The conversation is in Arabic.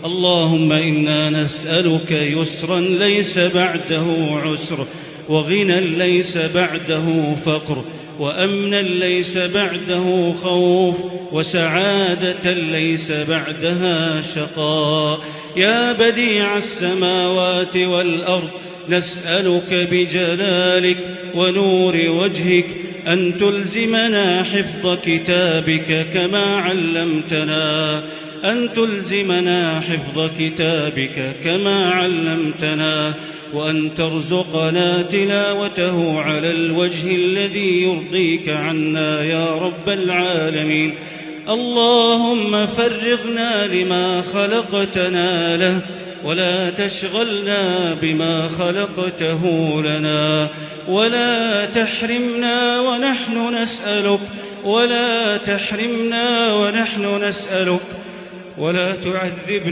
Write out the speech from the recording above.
اللهم إنا نسألك يسرا ليس بعده عسر، وغنى ليس بعده فقر، وأمنا ليس بعده خوف، وسعادة ليس بعدها شقاء. يا بديع السماوات والأرض، نسألك بجلالك ونور وجهك أن تلزمنا حفظ كتابك كما علمتنا، وأن ترزقنا تلاوته على الوجه الذي يرضيك عنا يا رب العالمين. اللهم فرغنا لما خلقتنا له، ولا تشغلنا بما خلقته لنا، ولا تحرمنا ونحن نسألك، ولا تعذبنا